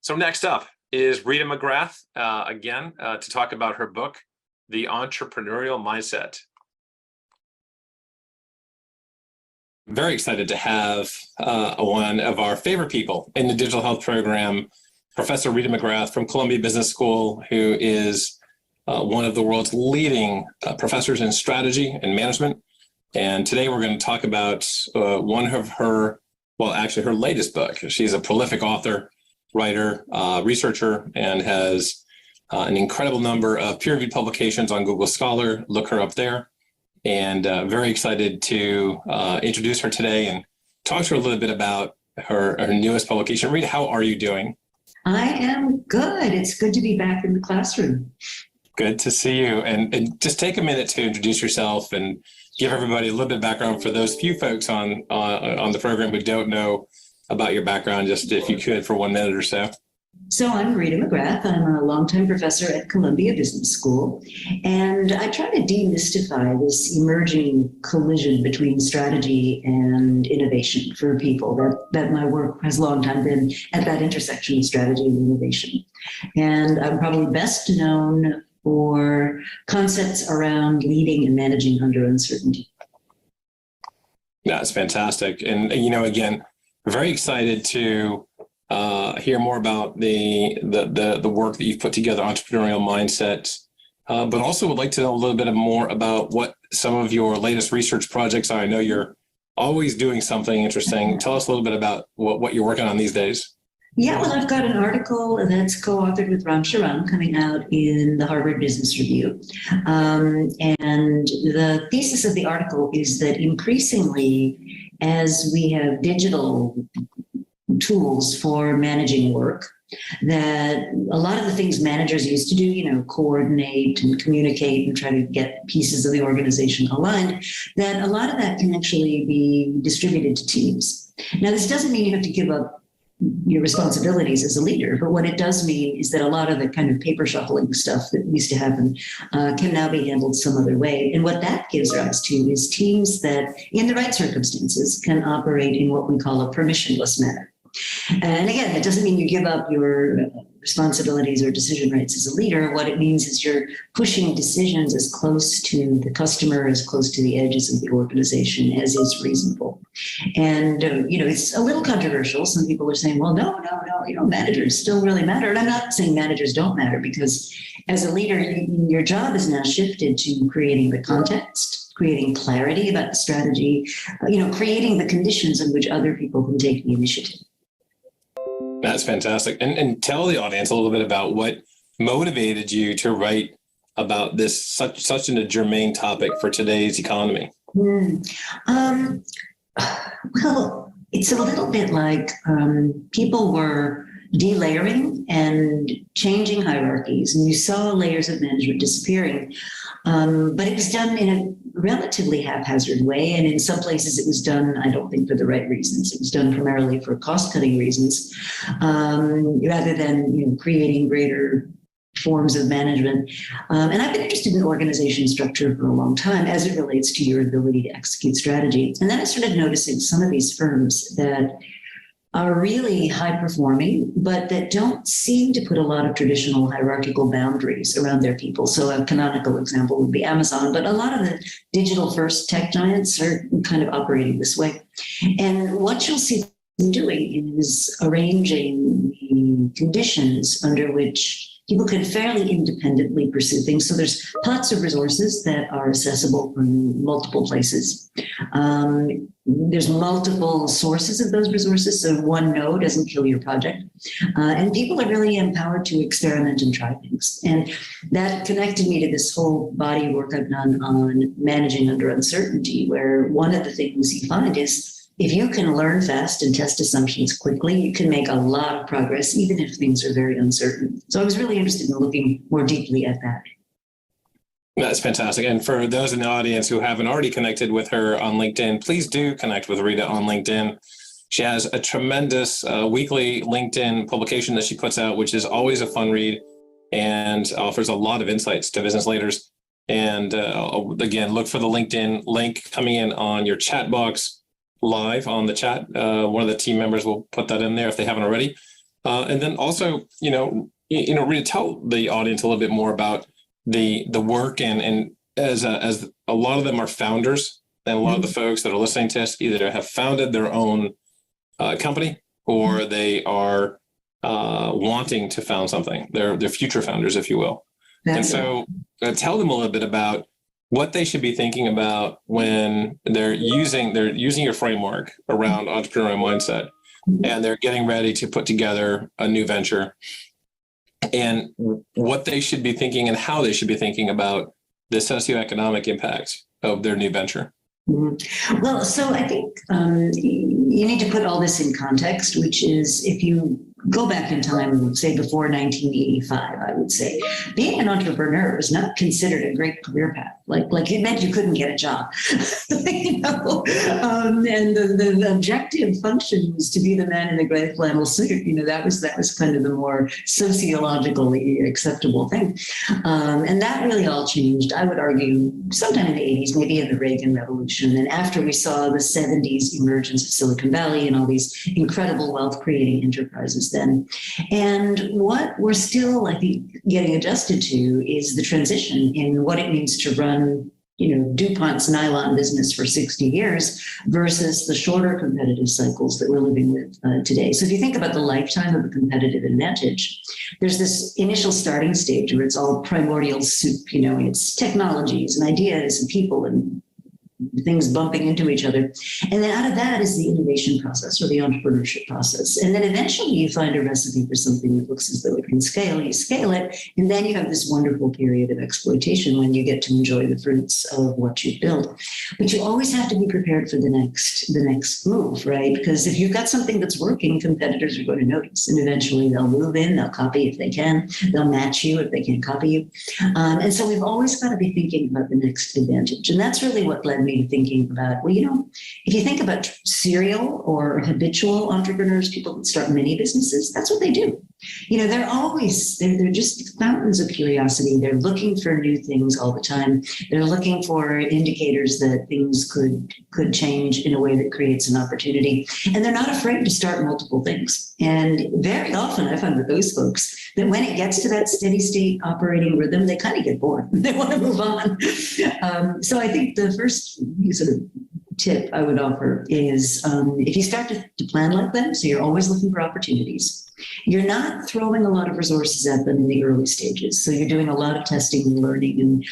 So next up is Rita McGrath, again, to talk about her book, The Entrepreneurial Mindset. Very excited to have one of our favorite people in the digital health program, Professor Rita McGrath from Columbia Business School, who is one of the world's leading professors in strategy and management. And today we're going to talk about one of her, well, actually her latest book. She's a prolific author, writer, researcher, and has an incredible number of peer-reviewed publications on Google Scholar. Look her up there. And very excited to introduce her today and talk to her a little bit about her newest publication. Rita, how are you doing? I am good. It's good to be back in the classroom. Good to see you. And just take a minute to introduce yourself and give everybody a little bit of background for those few folks on the program who don't know about your background, just if you could for 1 minute or so. So I'm Rita McGrath. I'm a longtime professor at Columbia Business School, and I try to demystify this emerging collision between strategy and innovation for people. That my work has long time been at that intersection of strategy and innovation. And I'm probably best known for concepts around leading and managing under uncertainty. That's fantastic. And again, very excited to hear more about the work that you've put together, Entrepreneurial Mindset, but also would like to know a little bit more about what some of your latest research projects are. I know you're always doing something interesting. Tell us a little bit about what you're working on these days. Yeah, well, I've got an article that's co-authored with Ram Sharan coming out in the Harvard Business Review. And the thesis of the article is that increasingly, as we have digital tools for managing work, that a lot of the things managers used to do, coordinate and communicate and try to get pieces of the organization aligned, that a lot of that can actually be distributed to teams. Now, this doesn't mean you have to give up your responsibilities as a leader, but what it does mean is that a lot of the kind of paper shuffling stuff that used to happen can now be handled some other way. And what that gives rise to is teams that, in the right circumstances, can operate in what we call a permissionless manner. And again, it doesn't mean you give up your responsibilities or decision rights as a leader. What it means is you're pushing decisions as close to the customer, as close to the edges of the organization as is reasonable. And, it's a little controversial. Some people are saying, well, no, managers still really matter. And I'm not saying managers don't matter, because as a leader, your job is now shifted to creating the context, creating clarity about the strategy, creating the conditions in which other people can take the initiative. That's fantastic. And tell the audience a little bit about what motivated you to write about this such a germane topic for today's economy. Well, it's a little bit like people were delayering and changing hierarchies, and you saw layers of management disappearing. But it was done in a relatively haphazard way. And in some places it was done, I don't think, for the right reasons. It was done primarily for cost-cutting reasons, rather than creating greater forms of management. And I've been interested in organization structure for a long time as it relates to your ability to execute strategy. And then I started noticing some of these firms that are really high performing, but that don't seem to put a lot of traditional hierarchical boundaries around their people. So a canonical example would be Amazon, but a lot of the digital first tech giants are kind of operating this way. And what you'll see them doing is arranging the conditions under which people can fairly independently pursue things. So there's pots of resources that are accessible from multiple places. There's multiple sources of those resources, so one no doesn't kill your project. And people are really empowered to experiment and try things. And that connected me to this whole body of work I've done on managing under uncertainty, where one of the things you find is if you can learn fast and test assumptions quickly, you can make a lot of progress, even if things are very uncertain. So I was really interested in looking more deeply at that. That's fantastic. And for those in the audience who haven't already connected with her on LinkedIn, please do connect with Rita on LinkedIn. She has a tremendous weekly LinkedIn publication that she puts out, which is always a fun read and offers a lot of insights to business leaders. And again, look for the LinkedIn link coming in on your chat box live on the chat. One of the team members will put that in there if they haven't already. And then also, Rita, tell the audience a little bit more about the work and as a lot of them are founders, and a lot of the folks that are listening to us either have founded their own company or they are wanting to found something. They're future founders, if you will. And so tell them a little bit about what they should be thinking about when they're using your framework around entrepreneurial mindset, and they're getting ready to put together a new venture, and what they should be thinking and how they should be thinking about the socioeconomic impact of their new venture. Well, so I think you need to put all this in context, which is if you go back in time, say before 1985, I would say being an entrepreneur was not considered a great career path. Like it meant you couldn't get a job, and the objective function was to be the man in the gray flannel suit. That was kind of the more sociologically acceptable thing, and that really all changed. I would argue sometime in the 80s, maybe in the Reagan Revolution, and after we saw the 70s emergence of Silicon Valley and all these incredible wealth creating enterprises then. And what we're still, I think, getting adjusted to is the transition in what it means to run, DuPont's nylon business for 60 years versus the shorter competitive cycles that we're living with today. So if you think about the lifetime of a competitive advantage, there's this initial starting stage where it's all primordial soup, and it's technologies and ideas and people and things bumping into each other. And then out of that is the innovation process or the entrepreneurship process. And then eventually you find a recipe for something that looks as though it can scale. You scale it, and then you have this wonderful period of exploitation when you get to enjoy the fruits of what you've built. But you always have to be prepared for the next move, right? Because if you've got something that's working, competitors are going to notice. And eventually they'll move in, they'll copy if they can, they'll match you if they can't copy you. And so we've always got to be thinking about the next advantage. And that's really what led me to thinking about, if you think about serial or habitual entrepreneurs, people that start mini businesses, that's what they do. They're just fountains of curiosity. They're looking for new things all the time. They're looking for indicators that things could change in a way that creates an opportunity. And they're not afraid to start multiple things. And very often I find with those folks that when it gets to that steady state operating rhythm, they kind of get bored. They want to move on. So I think the first sort of tip I would offer is if you start to plan like that, so you're always looking for opportunities, you're not throwing a lot of resources at them in the early stages. So you're doing a lot of testing and learning and,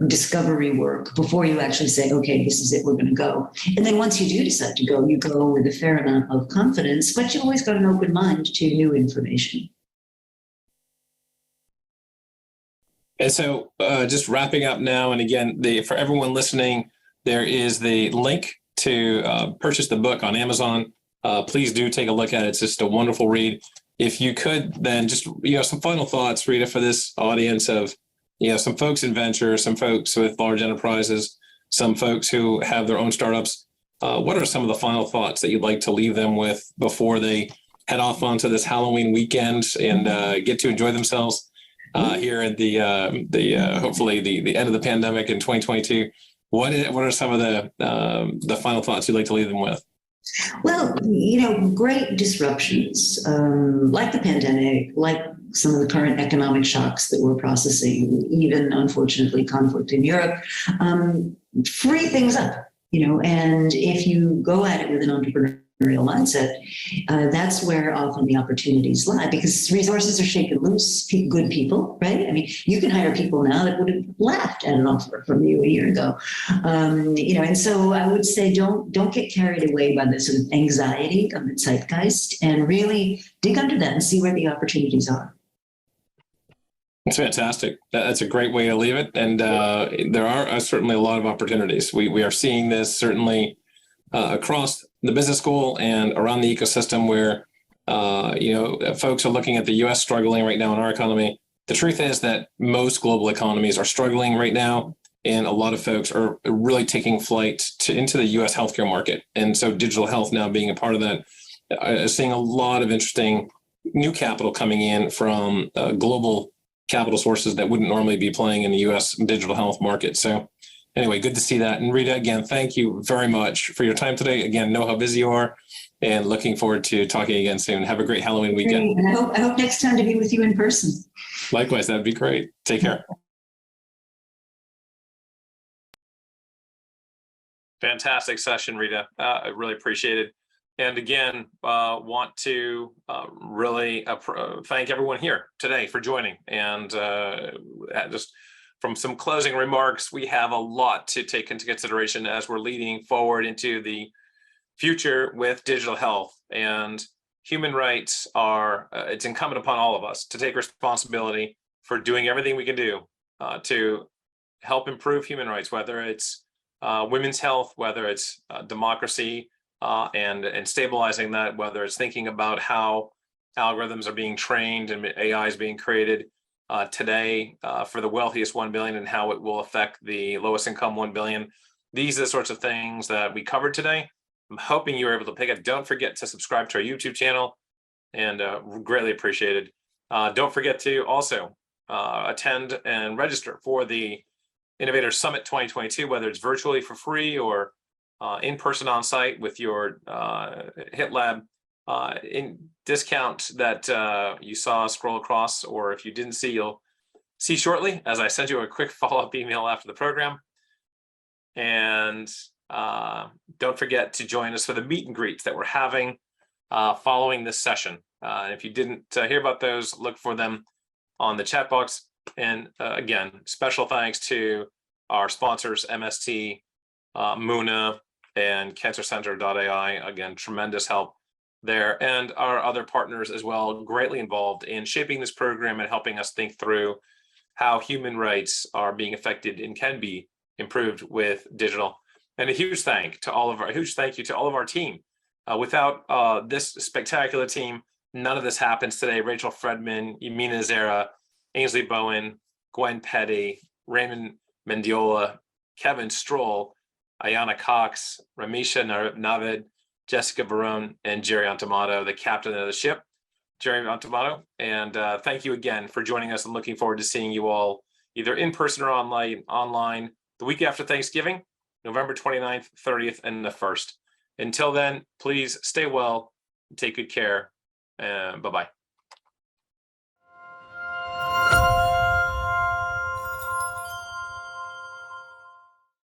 discovery work before you actually say, okay, this is it, we're going to go. And then once you do decide to go, you go with a fair amount of confidence, but you always got an open mind to new information. And so just wrapping up now, and again, for everyone listening, there is the link to purchase the book on Amazon. Please do take a look at it. It's just a wonderful read. If you could then just, some final thoughts, Rita, for this audience of, some folks in venture, some folks with large enterprises, some folks who have their own startups. What are some of the final thoughts that you'd like to leave them with before they head off onto this Halloween weekend and get to enjoy themselves here at the hopefully the end of the pandemic in 2022? What are some of the final thoughts you'd like to leave them with? Well, great disruptions like the pandemic, like some of the current economic shocks that we're processing, even unfortunately conflict in Europe, free things up, and if you go at it with an entrepreneurial mindset, that's where often the opportunities lie, because resources are shaken loose. Good people, right? I mean, you can hire people now that would have laughed at an offer from you a year ago. And so I would say don't get carried away by the sort of anxiety of the zeitgeist, and really dig under that and see where the opportunities are. That's fantastic. That's a great way to leave it. And there are certainly a lot of opportunities. We are seeing this certainly across the business school and around the ecosystem where, folks are looking at the U.S. struggling right now in our economy. The truth is that most global economies are struggling right now, and a lot of folks are really taking flight into the U.S. healthcare market. And so digital health now being a part of that, seeing a lot of interesting new capital coming in from global capital sources that wouldn't normally be playing in the U.S. digital health market. So anyway, good to see that. And Rita, again, thank you very much for your time today. Again, know how busy you are. and looking forward to talking again soon. Have a great Halloween weekend. Great. And I hope next time to be with you in person. Likewise, that'd be great. Take care. Fantastic session, Rita. I really appreciate it. And again, want to really thank everyone here today for joining. And just from some closing remarks, we have a lot to take into consideration as we're leading forward into the future with digital health. And human rights are, it's incumbent upon all of us to take responsibility for doing everything we can do to help improve human rights, whether it's women's health, whether it's democracy, and stabilizing that, whether it's thinking about how algorithms are being trained and AI is being created today for the wealthiest 1 billion and how it will affect the lowest income 1 billion. These are the sorts of things that we covered today. I'm hoping you were able to pick up. Don't forget to subscribe to our YouTube channel, and greatly appreciated. Don't forget to also attend and register for the Innovator Summit 2022, whether it's virtually for free or in person on site with your HITLAB in discount that you saw scroll across, or if you didn't see, you'll see shortly as I send you a quick follow-up email after the program. And don't forget to join us for the meet and greets that we're having following this session. If you didn't hear about those, look for them on the chat box. And again, special thanks to our sponsors, MST, Muna, and CancerCenter.ai. Again, tremendous help there. And our other partners as well, greatly involved in shaping this program and helping us think through how human rights are being affected and can be improved with digital. And a huge thank you to all of our team. Without this spectacular team, none of this happens today. Rachel Fredman, Yamina Zara, Ainsley Bowen, Gwen Petty, Raymond Mendiola, Kevin Stroll, Ayana Cox, Ramisha Navid, Jessica Barone, and Jerry Antamato, the captain of the ship, Jerry Antamato. And thank you again for joining us, and looking forward to seeing you all either in person or online the week after Thanksgiving, November 29th, 30th, and the 1st. Until then, please stay well, take good care, and bye-bye.